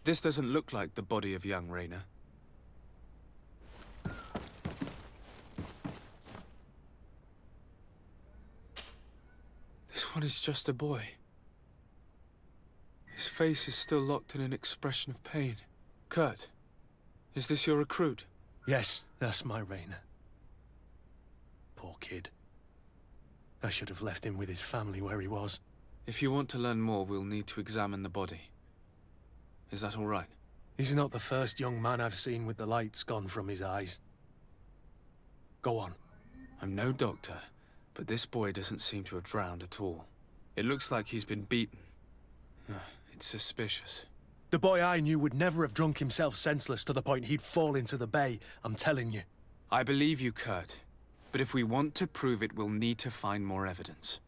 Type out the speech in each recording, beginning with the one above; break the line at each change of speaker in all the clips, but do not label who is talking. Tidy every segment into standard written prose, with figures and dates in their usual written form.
This doesn't look like the body of young Rayner. This one is just a boy. His face is still locked in an expression of pain. Kurt, is this your recruit?
Yes, that's my Rayner. Poor kid. I should have left him with his family where he was.
If you want to learn more, we'll need to examine the body. Is that all right?
He's not the first young man I've seen with the lights gone from his eyes. Go on.
I'm no doctor, but this boy doesn't seem to have drowned at all. It looks like he's been beaten. It's suspicious.
The boy I knew would never have drunk himself senseless to the point he'd fall into the bay, I'm telling you.
I believe you, Kurt. But if we want to prove it, we'll need to find more evidence.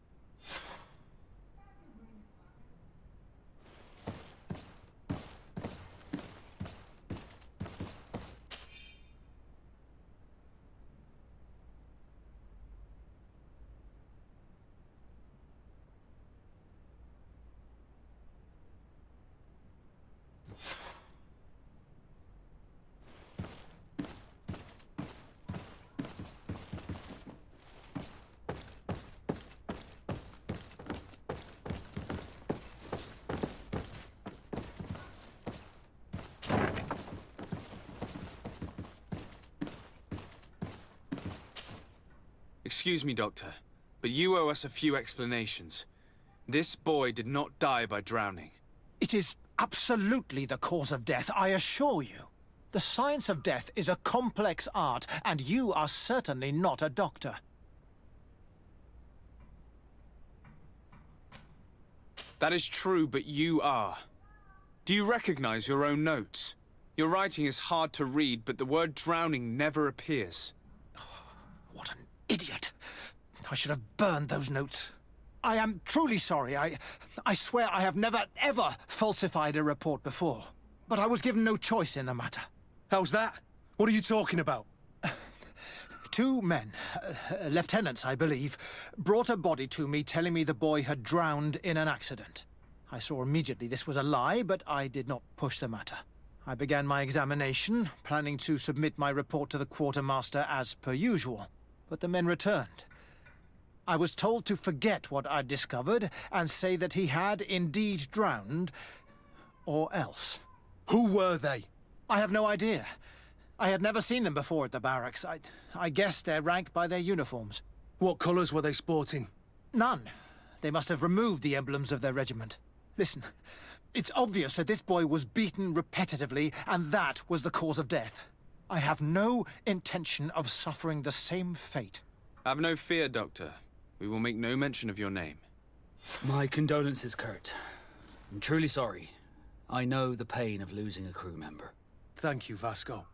Excuse me, Doctor, but you owe us a few explanations. This boy did not die by drowning.
It is absolutely the cause of death, I assure you. The science of death is a complex art, and you are certainly not a doctor.
That is true, but you are. Do you recognize your own notes? Your writing is hard to read, but the word drowning never appears.
What an idiot. I should have burned those notes. I am truly sorry. I swear I have never, ever falsified a report before. But I was given no choice in the matter.
How's that? What are you talking about?
Two men, lieutenants, I believe, brought a body to me telling me the boy had drowned in an accident. I saw immediately this was a lie, but I did not push the matter. I began my examination, planning to submit my report to the quartermaster as per usual. But the men returned. I was told to forget what I'd discovered and say that he had indeed drowned, or else.
Who were they?
I have no idea. I had never seen them before at the barracks. I guessed their rank by their uniforms.
What colours were they sporting?
None. They must have removed the emblems of their regiment. Listen, it's obvious that this boy was beaten repetitively, and that was the cause of death. I have no intention of suffering the same fate.
Have no fear, Doctor. We will make no mention of your name.
My condolences, Kurt. I'm truly sorry. I know the pain of losing a crew member.
Thank you, Vasco.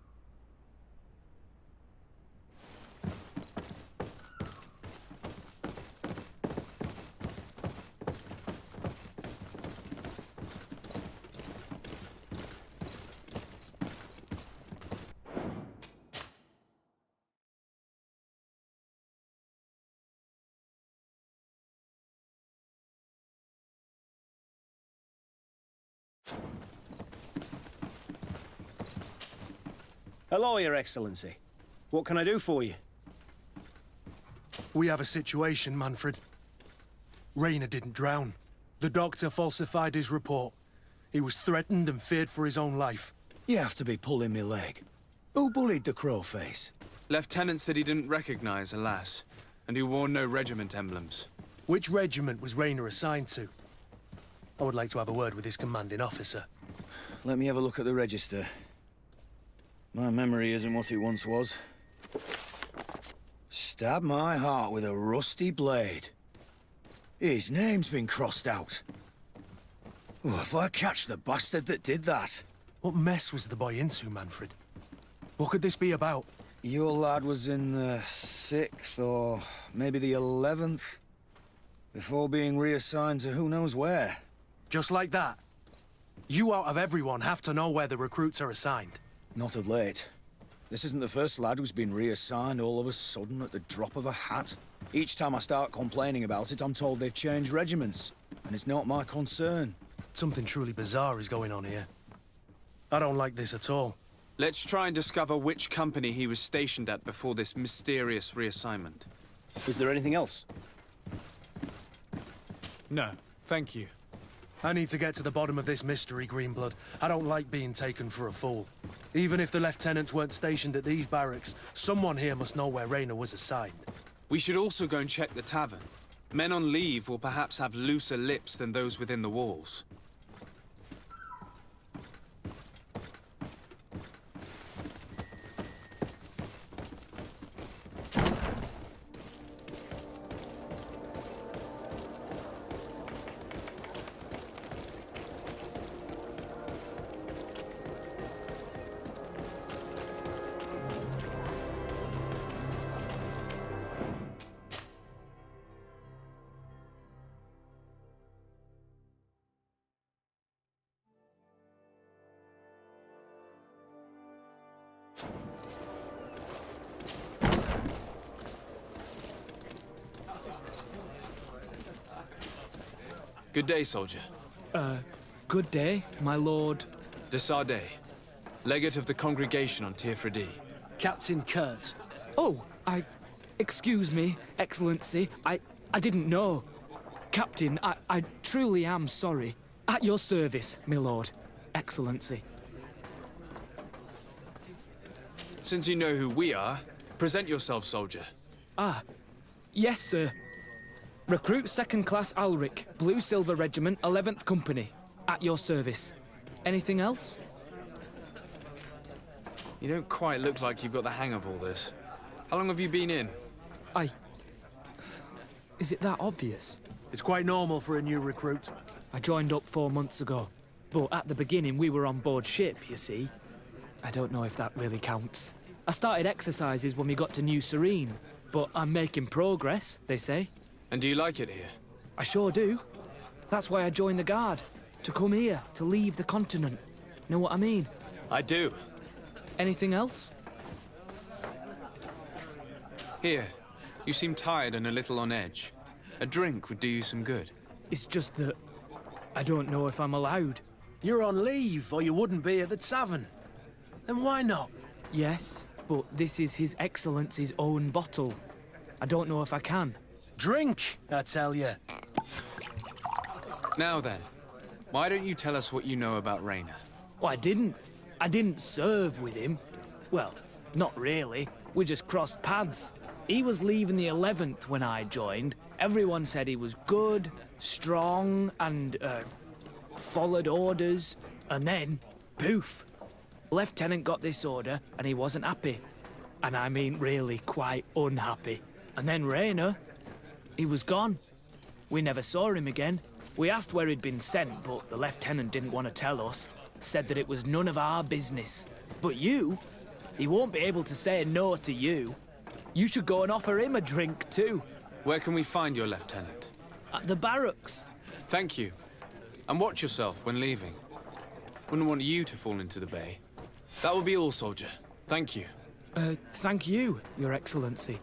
Hello, Your Excellency. What can I do for you?
We have a situation, Manfred. Rayner didn't drown. The doctor falsified his report. He was threatened and feared for his own life.
You have to be pulling me leg. Who bullied the crowface?
Lieutenants that he didn't recognize, alas, and who wore no regiment emblems.
Which regiment was Rayner assigned to? I would like to have a word with his commanding officer.
Let me have a look at the register. My memory isn't what it once was. Stab my heart with a rusty blade. His name's been crossed out. Oh, if I catch the bastard that did that.
What mess was the boy into, Manfred? What could this be about?
Your lad was in the 6th or maybe the 11th, before being reassigned to who knows where.
Just like that? You out of everyone have to know where the recruits are assigned.
Not of late. This isn't the first lad who's been reassigned all of a sudden at the drop of a hat. Each time I start complaining about it, I'm told they've changed regiments, and it's not my concern.
Something truly bizarre is going on here. I don't like this at all.
Let's try and discover which company he was stationed at before this mysterious reassignment.
Is there anything else?
No, thank you.
I need to get to the bottom of this mystery, Greenblood. I don't like being taken for a fool. Even if the lieutenants weren't stationed at these barracks, someone here must know where Rayner was assigned.
We should also go and check the tavern. Men on leave will perhaps have looser lips than those within the walls. Good day, soldier.
Good day, my lord.
De Sardet, legate of the congregation on Teofredi.
Captain Kurt.
Oh, excuse me, Excellency. I didn't know. Captain, I truly am sorry. At your service, my lord. Excellency.
Since you know who we are, present yourself, soldier.
Yes, sir. Recruit 2nd Class Alric, Blue Silver Regiment, 11th Company. At your service. Anything else?
You don't quite look like you've got the hang of all this. How long have you been in?
Is it that obvious?
It's quite normal for a new recruit.
I joined up 4 months ago. But at the beginning, we were on board ship, you see. I don't know if that really counts. I started exercises when we got to New Serene. But I'm making progress, they say.
And do you like it here?
I sure do. That's why I joined the Guard. To come here, to leave the continent. Know what I mean?
I do.
Anything else?
Here, you seem tired and a little on edge. A drink would do you some good.
It's just that I don't know if I'm allowed.
You're on leave, or you wouldn't be at the tavern. Then why not?
Yes, but this is His Excellency's own bottle. I don't know if I can.
Drink, I tell you.
Now then, why don't you tell us what you know about Rayner?
Well, I didn't serve with him. Well, not really. We just crossed paths. He was leaving the 11th when I joined. Everyone said he was good, strong, and, followed orders. And then, poof. Lieutenant got this order, and he wasn't happy. And I mean really quite unhappy. And then Rayner, he was gone. We never saw him again. We asked where he'd been sent, but the lieutenant didn't want to tell us. Said that it was none of our business. But you, he won't be able to say no to you. You should go and offer him a drink too.
Where can we find your lieutenant?
At the barracks.
Thank you. And watch yourself when leaving. Wouldn't want you to fall into the bay. That will be all, soldier. Thank you.
Thank you, Your Excellency.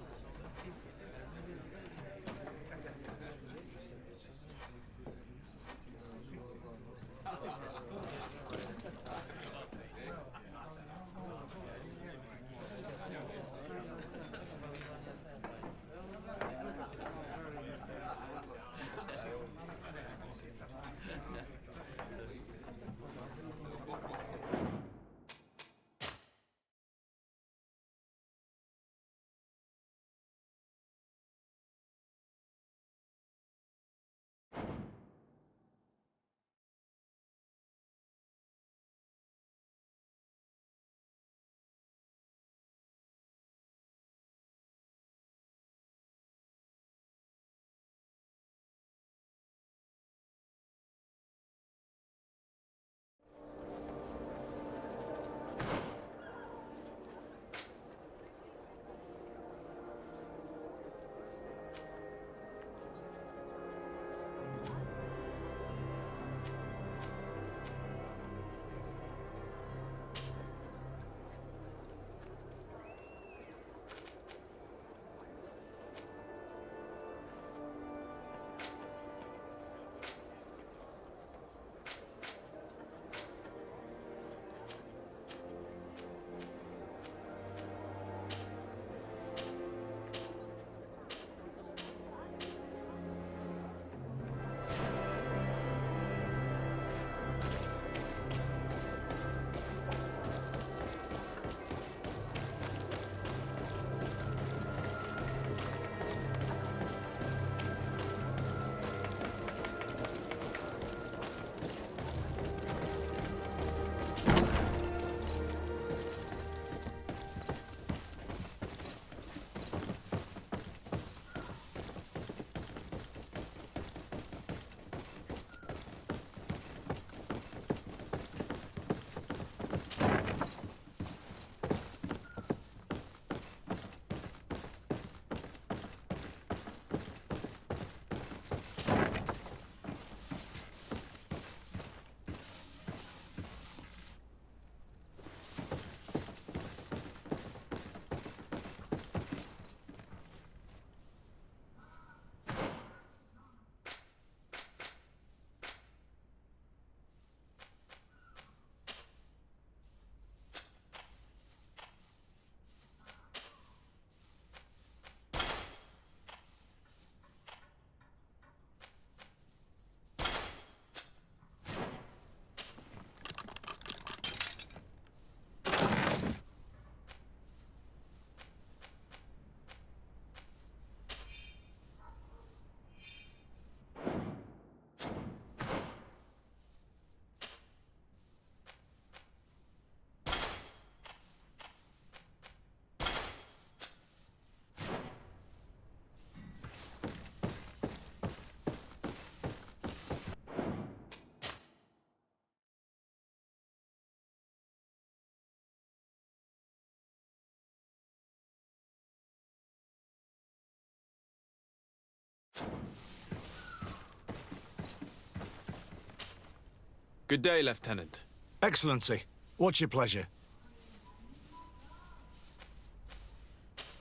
Good day, Lieutenant.
Excellency, what's your pleasure?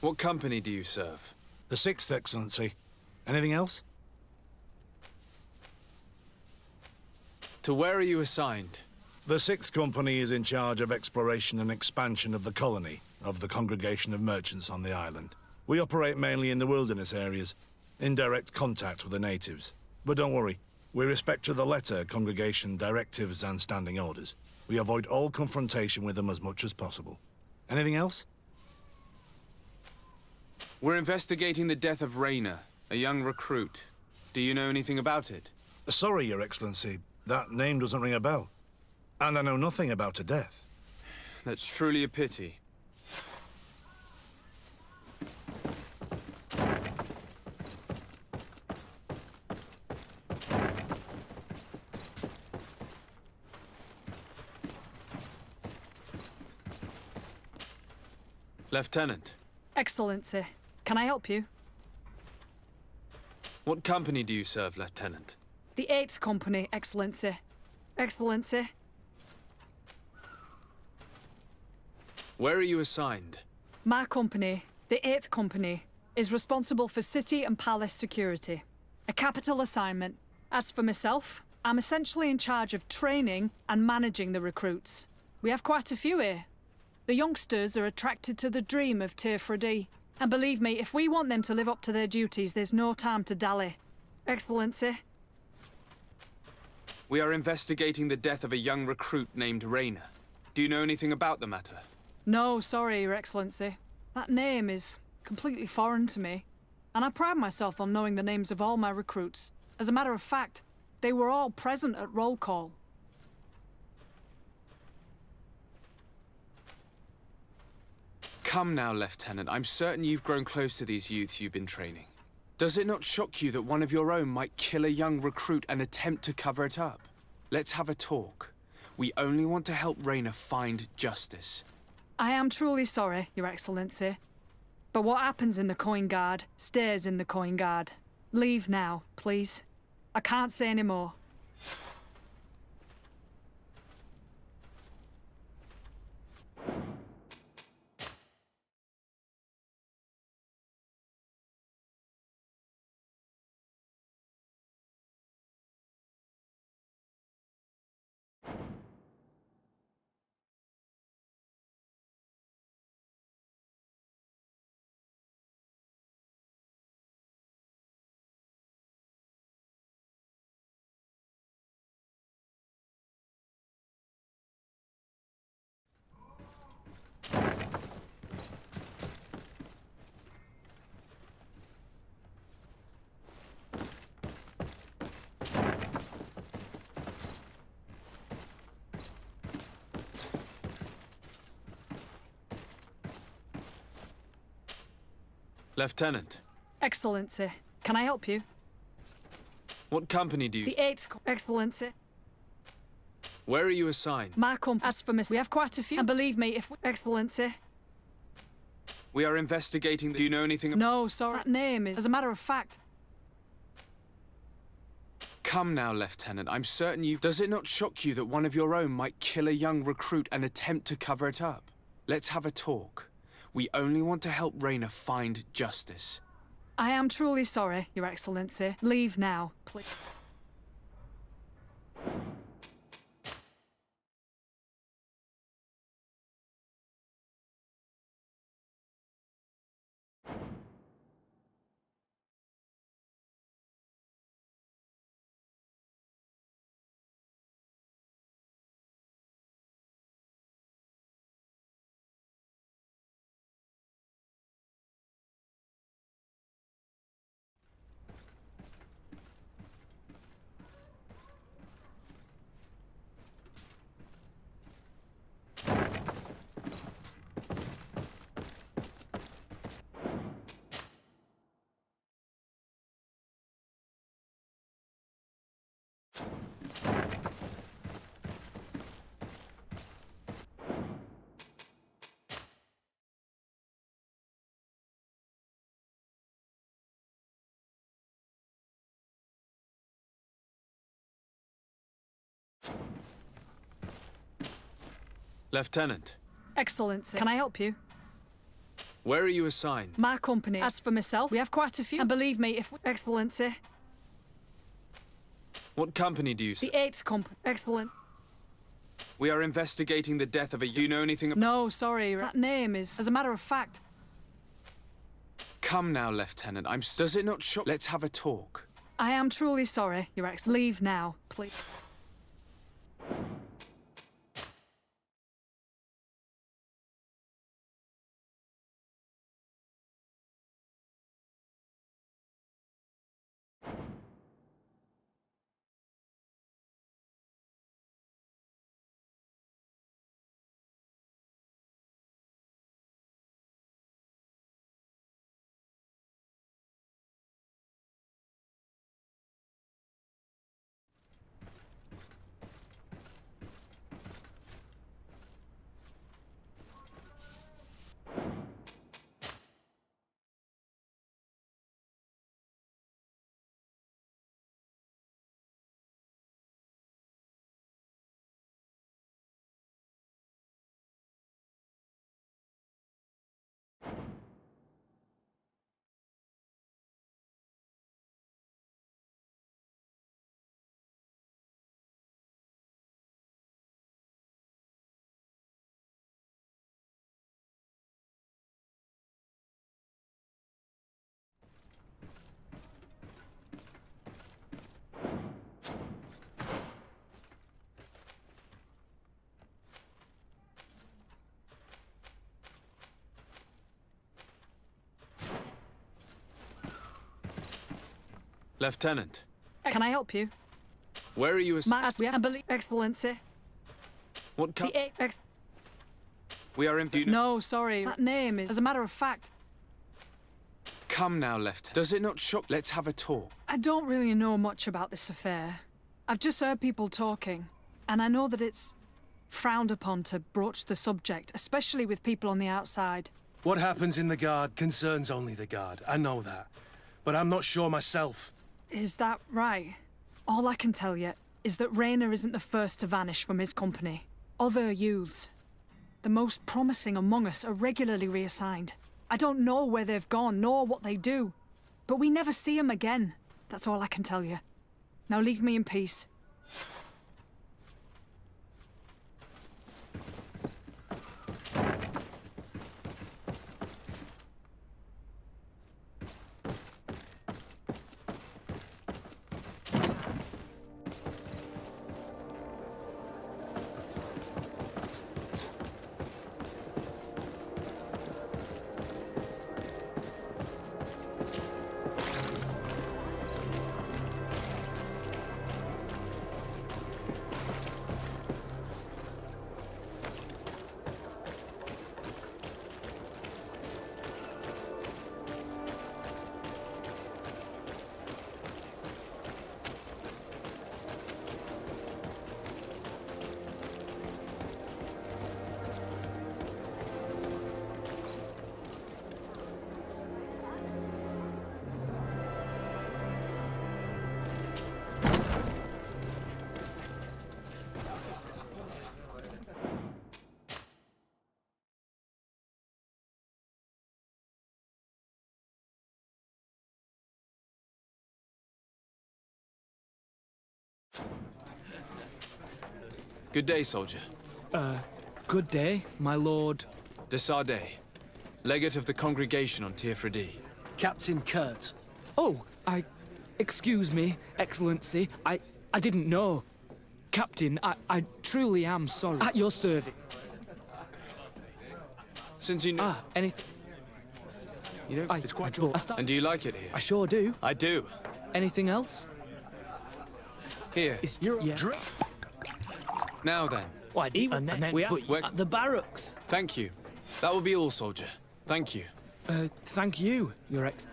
What company do you serve?
The 6th, Excellency. Anything else?
To where are you assigned?
The 6th Company is in charge of exploration and expansion of the colony of the Congregation of Merchants on the island. We operate mainly in the wilderness areas, in direct contact with the natives. But don't worry, we respect to the letter Congregation directives and standing orders. We avoid all confrontation with them as much as possible. Anything else?
We're investigating the death of Rayner, a young recruit. Do you know anything about it?
Sorry, Your Excellency. That name doesn't ring a bell. And I know nothing about her death.
That's truly a pity. Lieutenant,
Excellency, can I help you?
what company do you serve, Lieutenant?
The 8th Company, Excellency. Excellency,
Where are you assigned?
my company, the 8th Company, is responsible for city and palace security. A capital assignment. As for myself, I'm essentially in charge of training and managing the recruits. We have quite a few here. The youngsters are attracted to the dream of Teofredi. And believe me, if we want them to live up to their duties, there's no time to dally. Excellency,
We are investigating the death of a young recruit named Rayner. Do you know anything about the matter?
no, sorry, Your Excellency. That name is completely foreign to me. And I pride myself on knowing the names of all my recruits. As a matter of fact, they were all present at roll call.
Come now, Lieutenant. I'm certain you've grown close to these youths you've been training. Does it not shock you that one of your own might kill a young recruit and attempt to cover it up? Let's have a talk. We only want to help Rayner find justice.
I am truly sorry, Your Excellency. But what happens in the Coin Guard stays in the Coin Guard. Leave now, please. I can't say any more.
Lieutenant,
Excellency, can I help you?
what company do you...
The 8th Excellency.
Where are you assigned?
My company. As for Miss, we have quite a few. And believe me, if Excellency.
We are investigating... Do you know anything...
No, sorry. That name is. As a matter of fact.
Come now, Lieutenant. I'm certain you... Does it not shock you that one of your own might kill a young recruit and attempt to cover it up? Let's have a talk. We only want to help Rayner find justice.
I am truly sorry, Your Excellency. Leave now, please.
Lieutenant,
Excellency, can I help you?
where are you assigned?
My company. As for myself, we have quite a few. And believe me, if Excellency,
What company do you
the
serve?
8th Company. Excellent.
We are investigating the death of a... Do you know anything...
No, sorry. That name is, as a matter of fact.
Come now, Lieutenant. Does it not shock... Let's have a talk.
I am truly sorry, Your Excellency. Leave now, please.
Lieutenant,
Can I help you?
where are you assigned?
As we have, believe, Excellency.
What
The 8th.
We are in... Do you know...
No, sorry. That name is, as a matter of fact.
Come now, Lieutenant. Does it not shock... Let's have a talk.
I don't really know much about this affair. I've just heard people talking, and I know that it's frowned upon to broach the subject, especially with people on the outside.
What happens in the Guard concerns only the Guard. I know that. But I'm not sure myself.
Is that right? All I can tell you is that Rayner isn't the first to vanish from his company. Other youths, the most promising among us, are regularly reassigned. I don't know where they've gone, nor what they do. But we never see them again. That's all I can tell you. Now leave me in peace.
Good day, soldier.
Good day, my lord.
De Sardet, legate of the congregation on Teofredi.
Captain Kurt.
Oh, excuse me, Excellency. I didn't know. Captain, I truly am sorry. At your service.
Since you know...
Ah, anything?
you know, it's quite
cool.
And do you like it here?
I sure do.
I do.
Anything else?
Here.
You're
Yeah.
Now then.
Why, and then we are
Where-
at the barracks.
Thank you. That will be all, soldier. Thank you.
Thank you, Your Ex.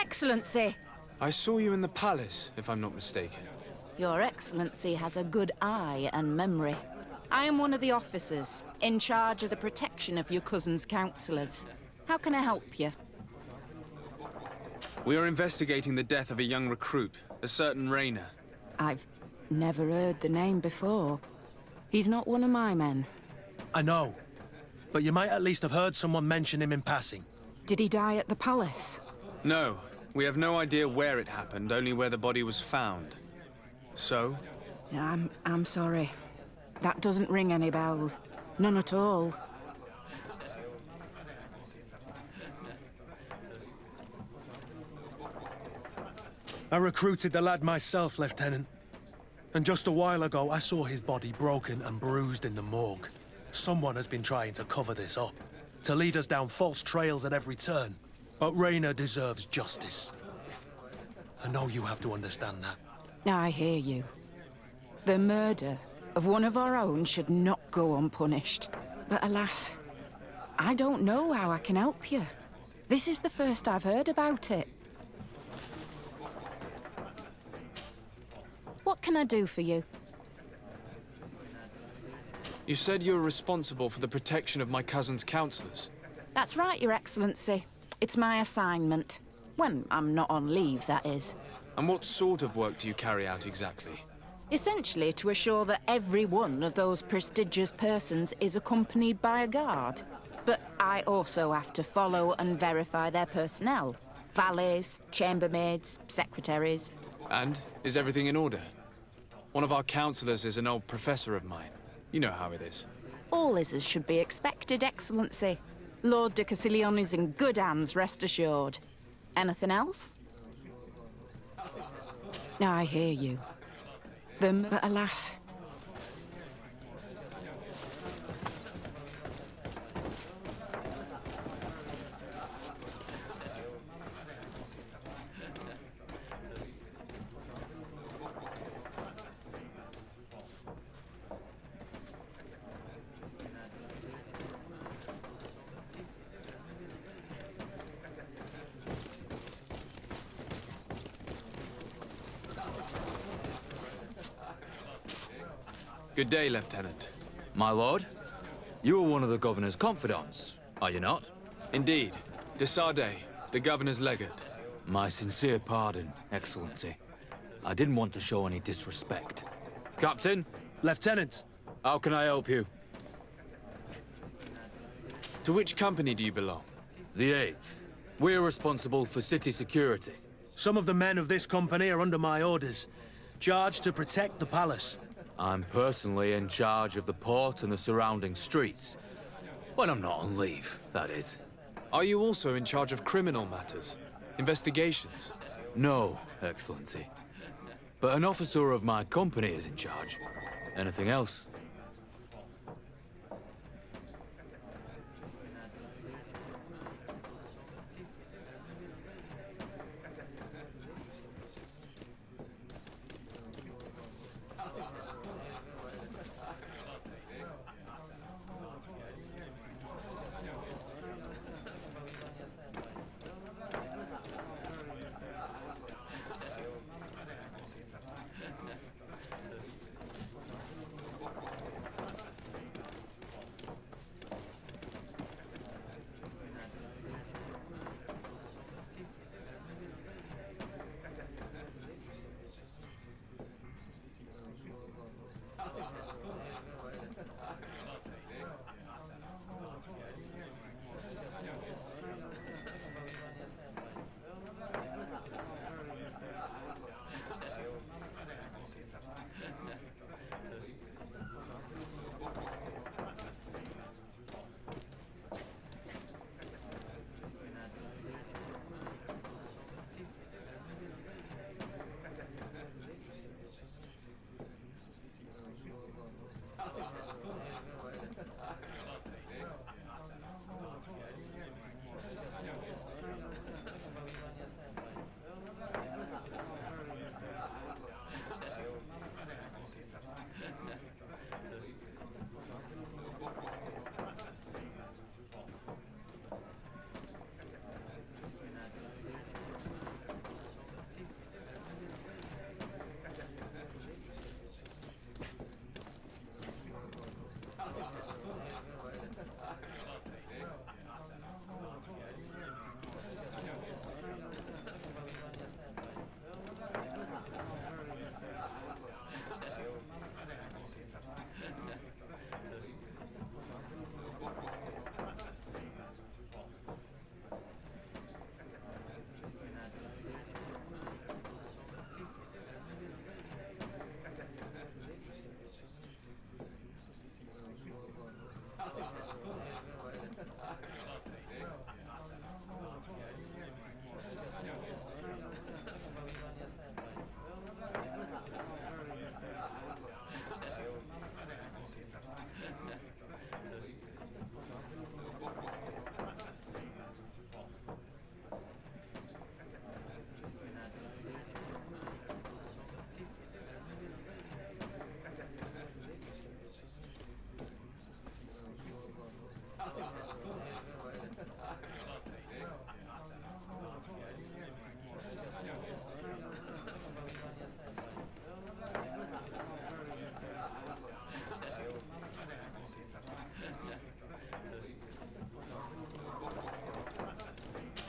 Excellency!
I saw you in the palace, if I'm not mistaken.
Your Excellency has a good eye and memory. I am one of the officers, in charge of the protection of your cousin's councillors. How can I help you?
We are investigating the death of a young recruit, a certain Rayner.
I've never heard the name before. He's not one of my men.
I know, but you might at least have heard someone mention him in passing.
Did he die at the palace?
No, we have no idea where it happened, only where the body was found. So?
I'm sorry. That doesn't ring any bells. None at all.
I recruited the lad myself, Lieutenant. And just a while ago, I saw his body broken and bruised in the morgue. Someone has been trying to cover this up, to lead us down false trails at every turn. But Rayner deserves justice. I know you have to understand that.
I hear you. The murder of one of our own should not go unpunished. But alas, I don't know how I can help you. This is the first I've heard about it. What can I do for you?
You said you were responsible for the protection of my cousin's councillors.
That's right, Your Excellency. It's my assignment. When I'm not on leave, that is.
And what sort of work do you carry out exactly?
Essentially to assure that every one of those prestigious persons is accompanied by a guard. But I also have to follow and verify their personnel. Valets, chambermaids, secretaries.
And is everything in order? One of our councillors is an old professor of mine. You know how it is.
All is as should be expected, Excellency. Lord de Castiglione is in good hands, rest assured. Anything else? I hear you. But alas...
Good day, Lieutenant.
My lord, you are one of the governor's confidants, are you not?
Indeed. De Sardet, the governor's legate.
My sincere pardon, Excellency. I didn't want to show any disrespect. Captain,
Lieutenant!
how can I help you?
To which company do you belong?
The 8th. We're responsible for city security.
Some of the men of this company are under my orders, charged to protect the palace.
I'm personally in charge of the port and the surrounding streets. When I'm not on leave, that is.
Are you also in charge of criminal matters? Investigations?
No, Excellency. But an officer of my company is in charge. Anything else?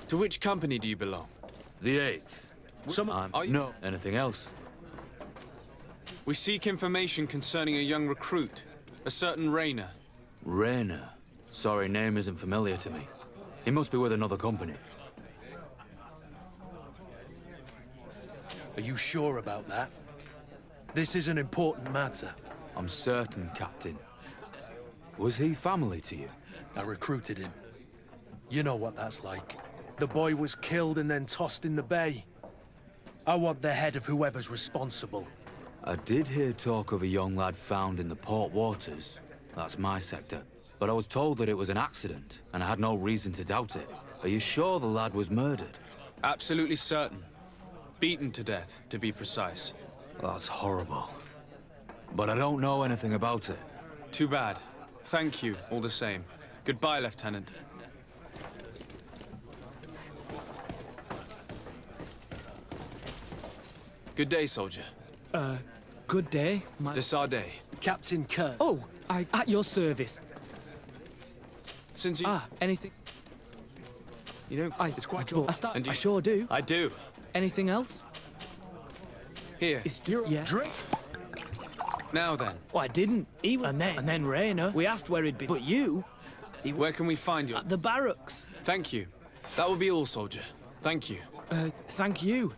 To which company do you belong?
The 8th.
Are you-
No. Anything else?
We seek information concerning a young recruit, a certain Rayner.
Rayner. Sorry, name isn't familiar to me. He must be with another company.
Are you sure about that? This is an important matter.
I'm certain, Captain. Was he family to you?
I recruited him. You know what that's like. The boy was killed and then tossed in the bay. I want the head of whoever's responsible.
I did hear talk of a young lad found in the port waters. That's my sector. But I was told that it was an accident, and I had no reason to doubt it. Are you sure the lad was murdered?
Absolutely certain. Beaten to death, to be precise.
That's horrible. But I don't know anything about it.
Too bad. Thank you, all the same. Goodbye, Lieutenant. Good day, soldier.
Good day.
Desarde.
Captain Kurt.
Oh, at your service.
Since you...
Anything?
You know, it's quite... And you-
I sure do.
I do.
Anything else?
Here.
Yeah.
Drink.
Now then,
Oh, I didn't. He was, and then Rayner. We asked where he'd been, but you
where can we find you?
at the barracks.
Thank you. That will be all, soldier. Thank you.
Thank you.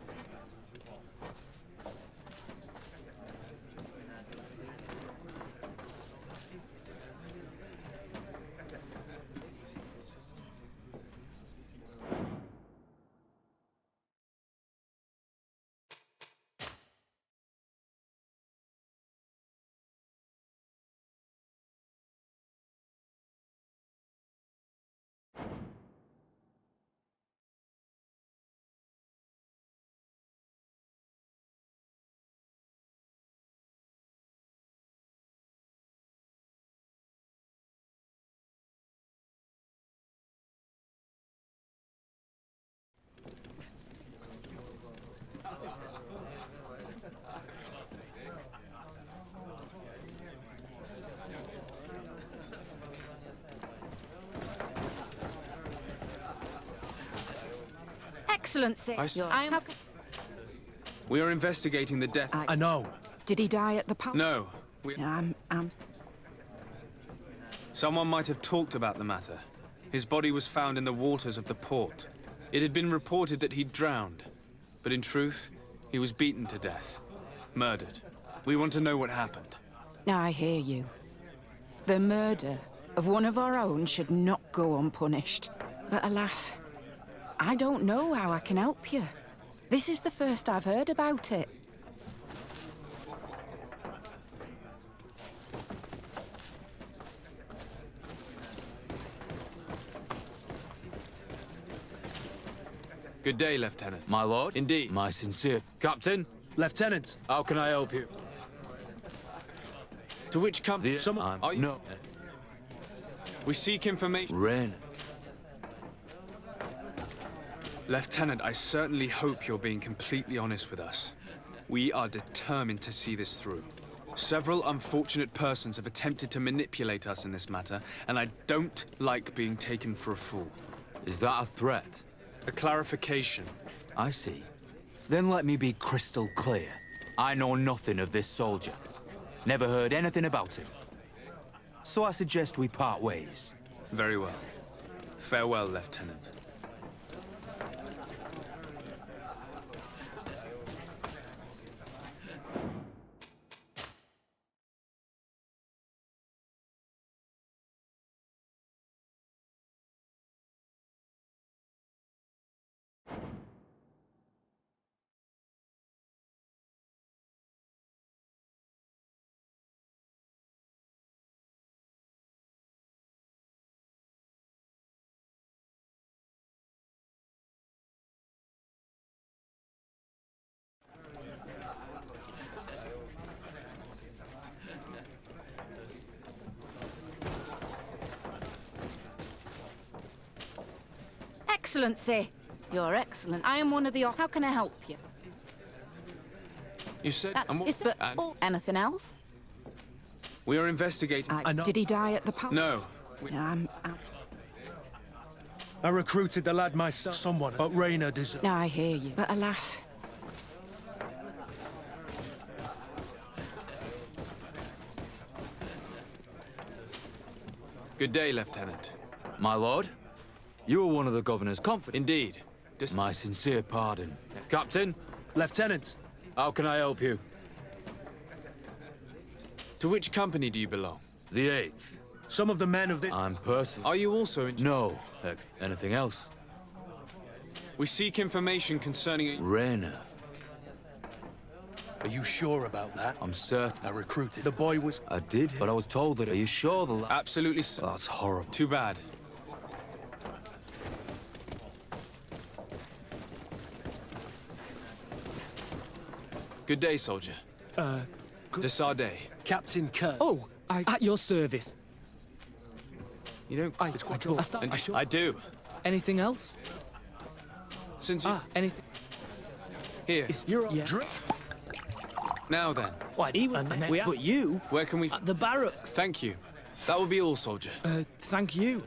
Excellency,
I
am...
We are investigating the death...
I know.
Did he die at the palace?
No. Someone might have talked about the matter. His body was found in the waters of the port. It had been reported that he'd drowned. But in truth, he was beaten to death. Murdered. We want to know what happened.
I hear you. The murder of one of our own should not go unpunished. But alas, I don't know how I can help you. This is the first I've heard about it.
Good day, Lieutenant.
My lord?
Indeed.
My sincere... Captain?
Lieutenant.
How can I help you?
To which company? Are you...
No.
We seek information.
Rayner.
Lieutenant, I certainly hope you're being completely honest with us. We are determined to see this through. Several unfortunate persons have attempted to manipulate us in this matter, and I don't like being taken for a fool.
Is that a threat?
A clarification.
I see. Then let me be crystal clear. I know nothing of this soldier. Never heard anything about him. So I suggest we part ways.
Very well. Farewell, Lieutenant.
Excellency, you're excellent. I am one of the... How can I help you?
You said...
That's...
and what-
Is there
and
anything else?
we are investigating...
I know.
Did he die at the palace?
No.
I recruited the lad myself. Someone, but Rayner deserves.
I hear you, but alas.
Good day, Lieutenant.
My lord, you are one of the governor's confidants.
Indeed.
My sincere pardon. Captain,
Lieutenant,
how can I help you?
To which company do you belong?
The 8th.
some of the men of this.
I'm personally.
Are you also in...
No. Anything else?
We seek information concerning...
Rayner.
Are you sure about that?
I'm certain.
I recruited. The boy was.
I did, but I was told that. Are you sure the lad?
Absolutely so.
That's horrible.
Too bad. Good day, soldier. Desardet.
Captain Kirk.
Oh, at your service.
You don't...
I
I do.
Anything else?
Since you...
Anything?
Here.
You're on
Yeah.
drip.
Now then.
Why, he was... But you?
Where can we...
At the barracks.
Thank you. That will be all, soldier.
Thank you.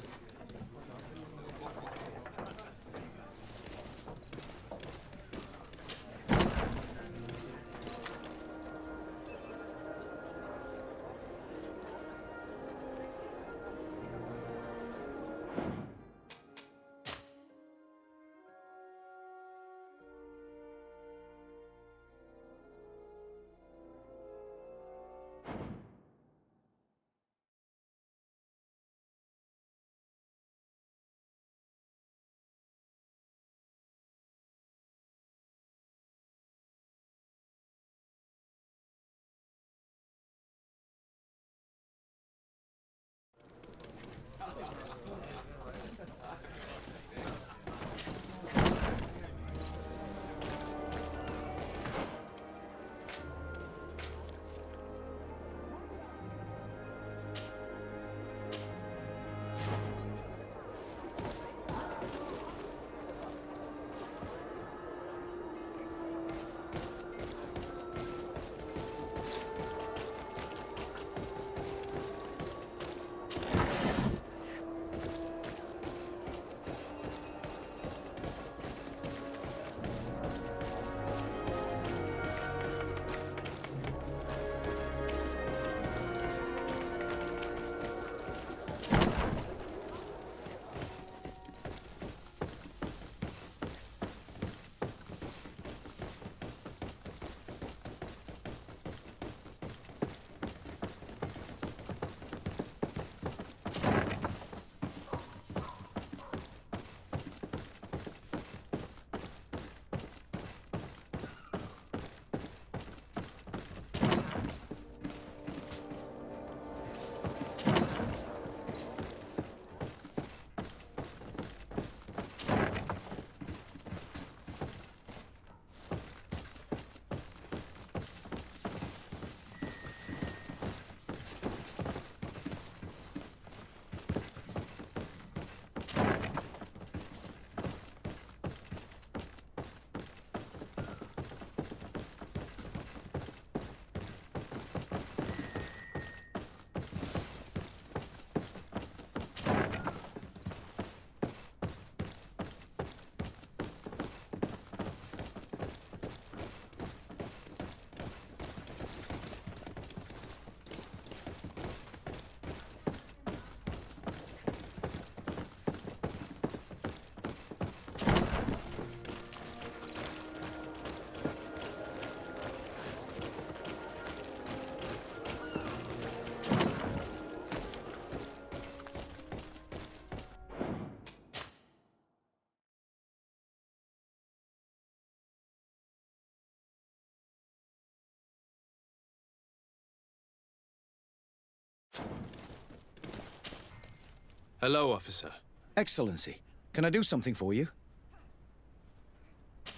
Hello, officer.
Excellency, can I do something for you?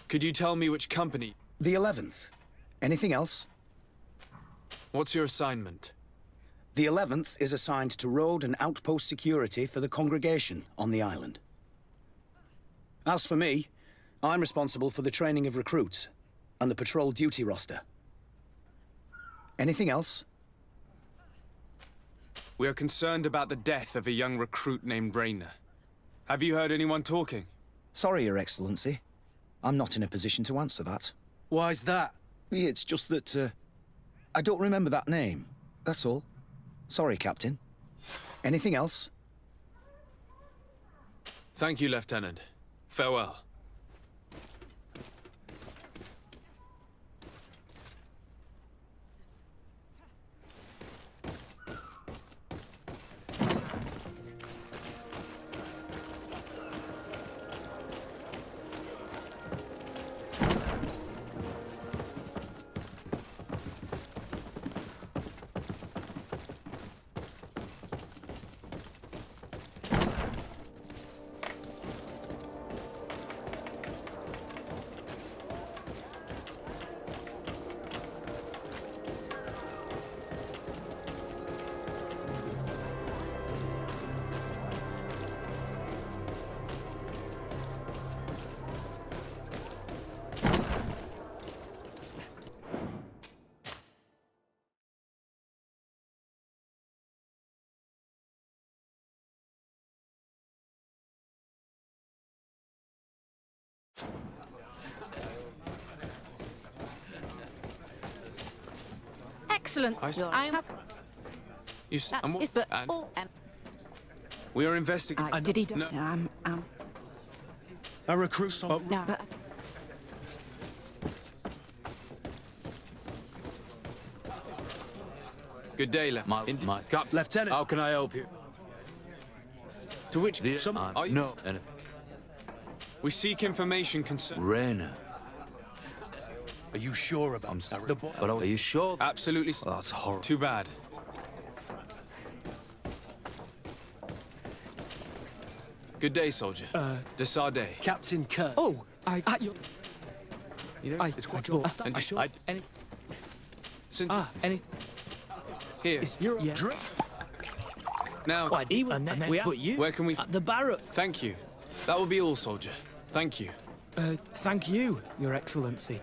Could you tell me which company...
The 11th. Anything else?
What's your assignment?
The 11th is assigned to road and outpost security for the congregation on the island. As for me, I'm responsible for the training of recruits and the patrol duty roster. Anything else?
We are concerned about the death of a young recruit named Rayner. Have you heard anyone talking?
Sorry, Your Excellency. I'm not in a position to answer that.
Why's that?
It's just that, I don't remember that name. That's all. Sorry, Captain. Anything else?
Thank you, Lieutenant. Farewell.
Excellent. I'm.
You s- and what-
Is the
and
all.
we are investigating.
Did he?
No.
A recruit.
No, but
Good day, Captain.
Lieutenant.
How can I help you?
To which
Are you? No.
we seek information concerning.
Reyna.
Are you sure about
I'm sorry.
the boy?
But are you sure?
Absolutely.
Well, that's horrible.
Too bad. Good day, soldier. Desarde.
Captain Kurt.
Oh, you.
You know,
It's quite cool.
And
Sure.
I-
Any.
Since
Any.
here,
You're. Yeah.
now,
Why, he was. But you.
where can we?
At the barrack.
Thank you. That will be all, soldier. Thank you.
Thank you, Your Excellency.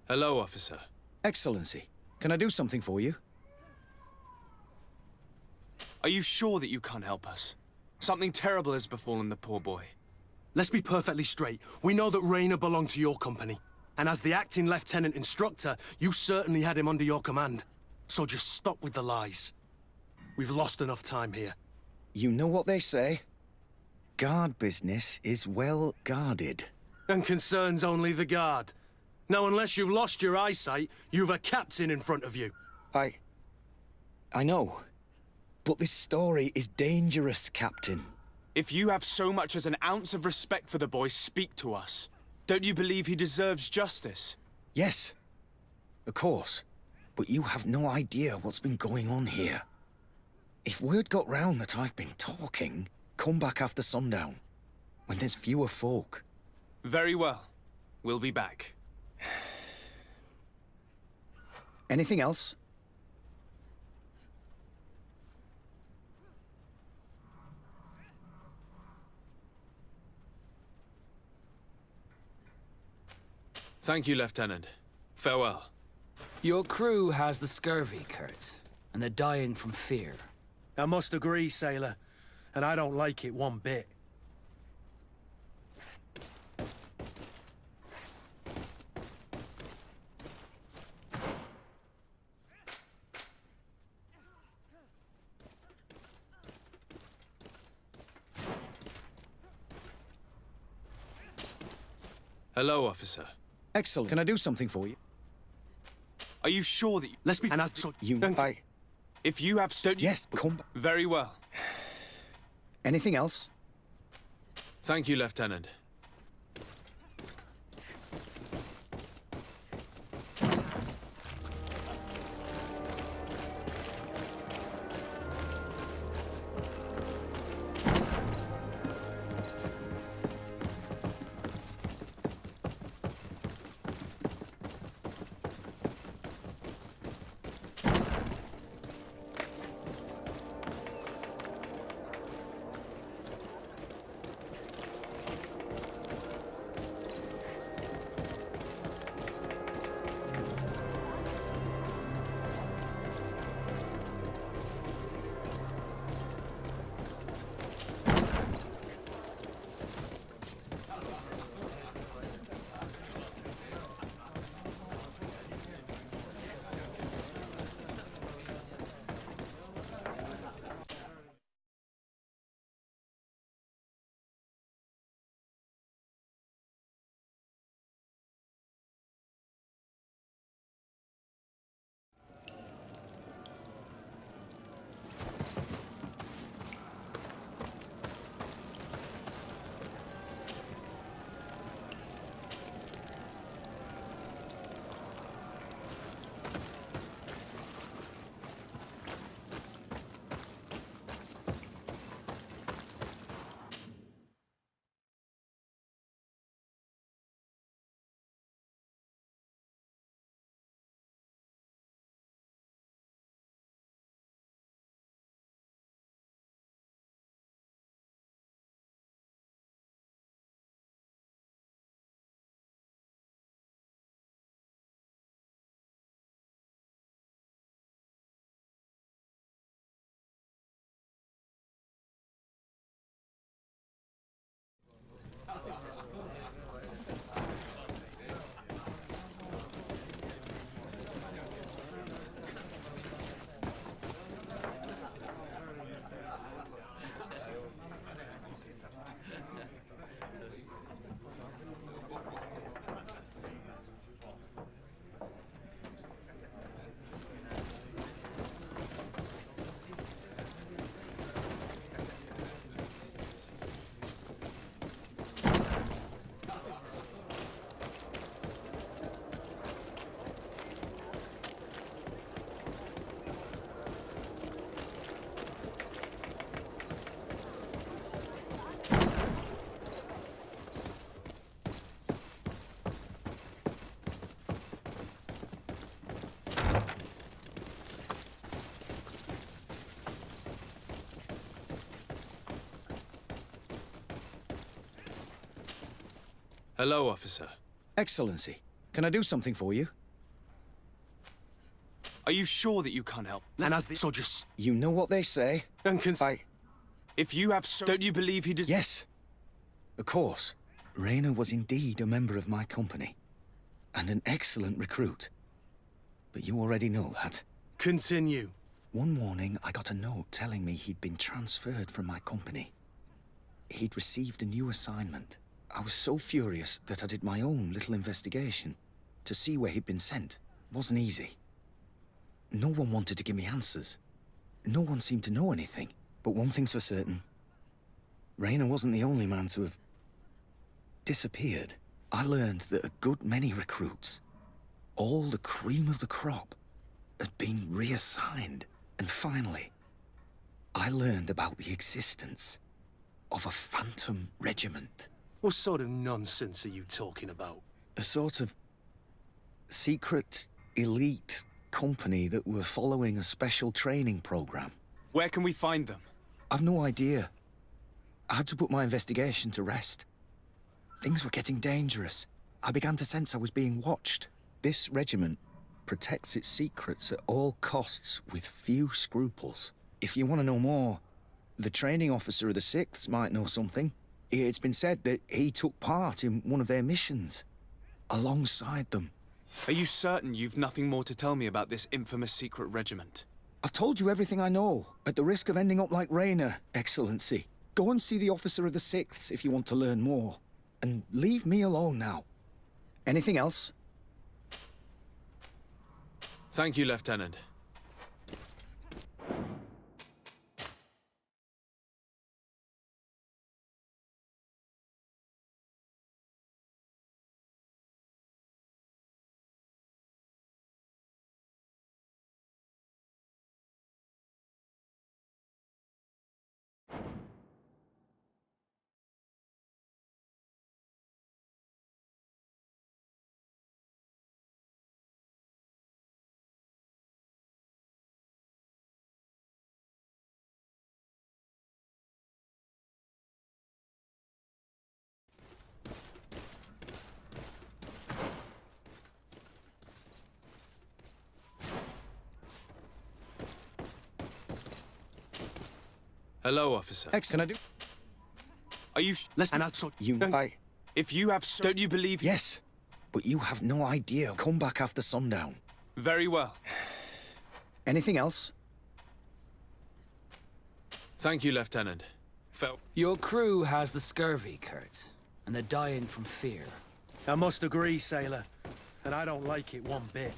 Hello, officer.
Excellency, can I do something for you?
Are you sure that you can't help us? Something terrible has befallen the poor boy.
Let's be perfectly straight. We know that Reyna belonged to your company. And as the acting lieutenant instructor, you certainly had him under your command. So just stop with the lies. We've lost enough time here.
You know what they say? Guard business is well guarded.
And concerns only the guard. Now, unless you've lost your eyesight, you've a captain in front of you.
I know. But this story is dangerous, Captain.
If you have so much as an ounce of respect for the boy, speak to us. Don't you believe he deserves justice?
Yes, of course. But you have no idea what's been going on here. If word got round that I've been talking, come back after sundown, when there's fewer folk.
Very well. We'll be back.
Anything else?
Thank you, Lieutenant. Farewell.
Your crew has the scurvy, Kurt, and they're dying from fear.
I must agree, sailor. And I don't like it one bit.
Hello, officer.
Excellent. Can I do something for you?
Are you sure that you...
Let's be... And as so
You...
If you have... Don't you...
Yes, come...
Very well.
Anything else?
Thank you, Lieutenant. Hello, officer.
Excellency, can I do something for you?
Are you sure that you can't help?
And as the soldiers...
You know what they say.
And
If you have don't you believe he does...
Yes. Of course. Rayner was indeed a member of my company. And an excellent recruit. But you already know that.
Continue.
One morning, I got a note telling me he'd been transferred from my company. He'd received a new assignment. I was so furious that I did my own little investigation to see where he'd been sent. It wasn't easy. No one wanted to give me answers. No one seemed to know anything. But one thing's for certain. Rayner wasn't the only man to have disappeared. I learned that a good many recruits, all the cream of the crop, had been reassigned. And finally, I learned about the existence of a phantom regiment.
What sort of nonsense are you talking about?
A sort of secret, elite company that were following a special training program.
Where can we find them?
I've no idea. I had to put my investigation to rest. Things were getting dangerous. I began to sense I was being watched. This regiment protects its secrets at all costs with few scruples. If you want to know more, the training officer of the 6th might know something. It's been said that he took part in one of their missions, alongside them.
Are you certain you've nothing more to tell me about this infamous secret regiment?
I've told you everything I know, at the risk of ending up like Rayner, Excellency. Go and see the officer of the 6th if you want to learn more. And leave me alone now. Anything else?
Thank you, Lieutenant. Hello, officer.
Can I do?
Are you?
And as such,
If you have, don't you believe?
Yes, but you have no idea. Come back after sundown.
Very well.
Anything else?
Thank you, Lieutenant.
Your crew has the scurvy, Kurt, and they're dying from fear.
I must agree, sailor, and I don't like it one bit.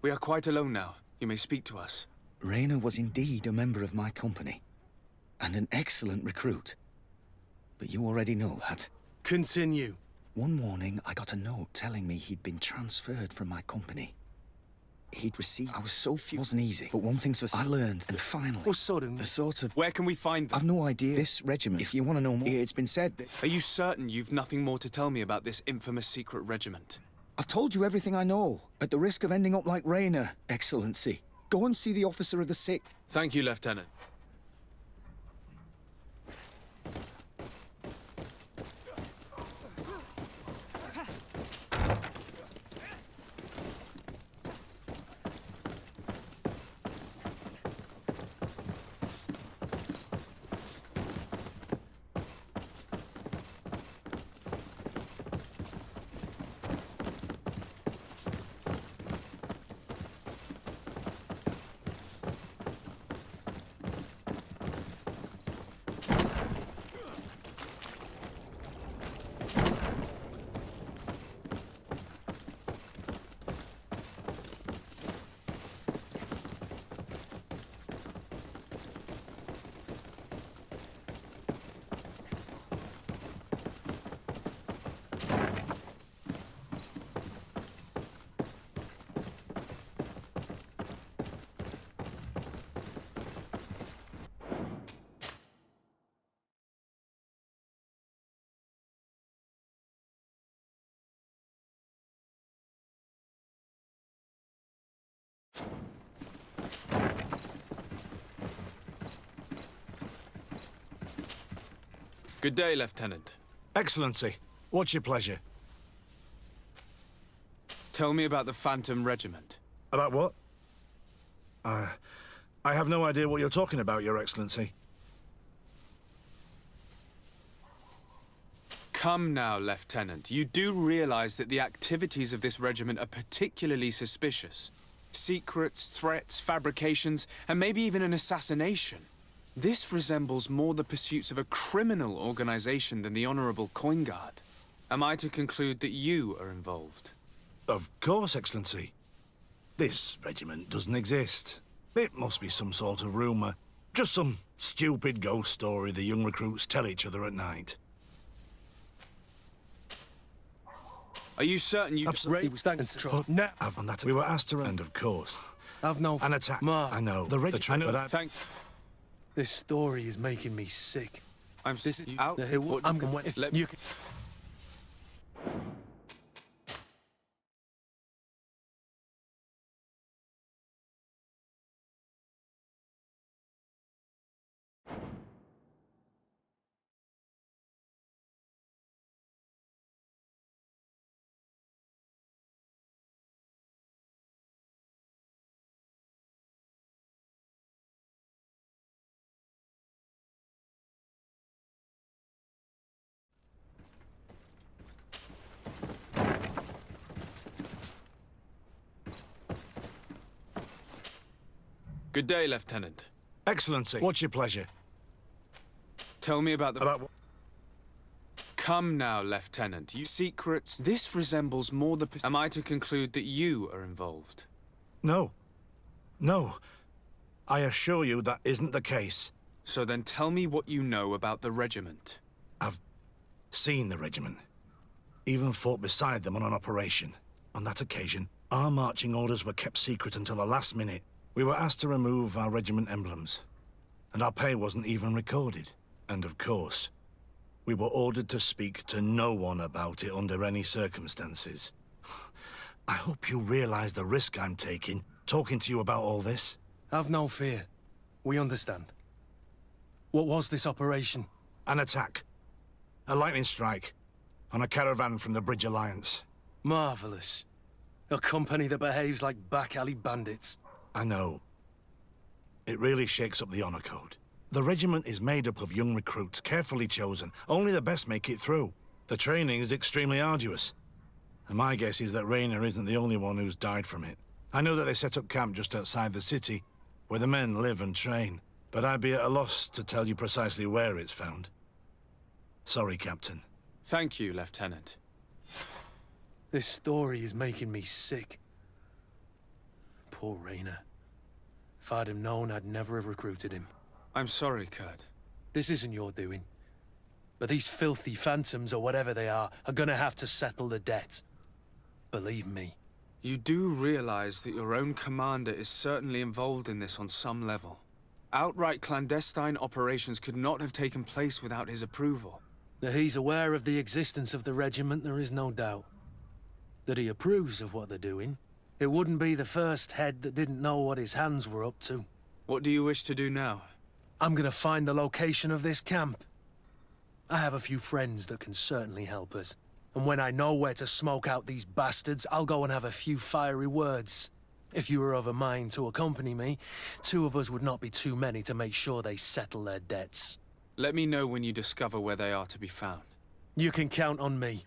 We are quite alone now. You may speak to us.
Rayner was indeed a member of my company, and an excellent recruit. But you already know that.
Continue.
One morning, I got a note telling me he'd been transferred from my company. He'd received... I was so few... It wasn't easy, but one thing's for certain. I learned, and finally...
Well, suddenly...
A sort of...
Where can we find them?
I've no idea. This regiment, if you want to know more, it's been said that...
Are you certain you've nothing more to tell me about this infamous secret regiment?
I've told you everything I know, at the risk of ending up like Rayner, Excellency. Go and see the officer of the 6th.
Thank you, Lieutenant. Good day, Lieutenant.
Excellency, what's your pleasure?
Tell me about the Phantom Regiment.
About what? I have no idea what you're talking about, Your Excellency.
Come now, Lieutenant. You do realize that the activities of this regiment are particularly suspicious. Secrets, threats, fabrications, and maybe even an assassination. This resembles more the pursuits of a criminal organization than the Honorable Coin Guard. Am I to conclude that you are involved?
Of course, Excellency. This regiment doesn't exist. It must be some sort of rumor. Just some stupid ghost story the young recruits tell each other at night.
Are you certain you...
Absolutely. I've done that. We were asked to... And of course...
I've no...
An attack.
Mark.
I know. The regiment...
Thank...
This story is making me sick.
I'm... out?
I'm going to...
Let
You...
Good day, Lieutenant.
Excellency, what's your pleasure?
Tell me about the...
About what?
Come now, Lieutenant. You secrets... This resembles more the... Am I to conclude that you are involved?
No. No. I assure you that isn't the case.
So then tell me what you know about the regiment.
I've seen the regiment. Even fought beside them on an operation. On that occasion, our marching orders were kept secret until the last minute. We were asked to remove our regiment emblems, and our pay wasn't even recorded. And of course, we were ordered to speak to no one about it under any circumstances. I hope you realize the risk I'm taking, talking to you about all this.
Have no fear. We understand. What was this operation?
An attack. A lightning strike on a caravan from the Bridge Alliance.
Marvelous. A company that behaves like back-alley bandits.
I know. It really shakes up the honor code. The regiment is made up of young recruits, carefully chosen. Only the best make it through. The training is extremely arduous. And my guess is that Raynor isn't the only one who's died from it. I know that they set up camp just outside the city, where the men live and train. But I'd be at a loss to tell you precisely where it's found. Sorry, Captain.
Thank you, Lieutenant.
This story is making me sick. Poor Raynor. If I'd have known, I'd never have recruited him.
I'm sorry, Kurt.
This isn't your doing. But these filthy phantoms, or whatever they are gonna have to settle the debt. Believe me.
You do realize that your own commander is certainly involved in this on some level. Outright clandestine operations could not have taken place without his approval.
That he's aware of the existence of the regiment, there is no doubt. That he approves of what they're doing, It wouldn't be the first head that didn't know what his hands were up to.
What do you wish to do now?
I'm gonna find the location of this camp. I have a few friends that can certainly help us. And when I know where to smoke out these bastards, I'll go and have a few fiery words. If you were of a mind to accompany me, 2 of us would not be too many to make sure they settle their debts.
Let me know when you discover where they are to be found.
You can count on me.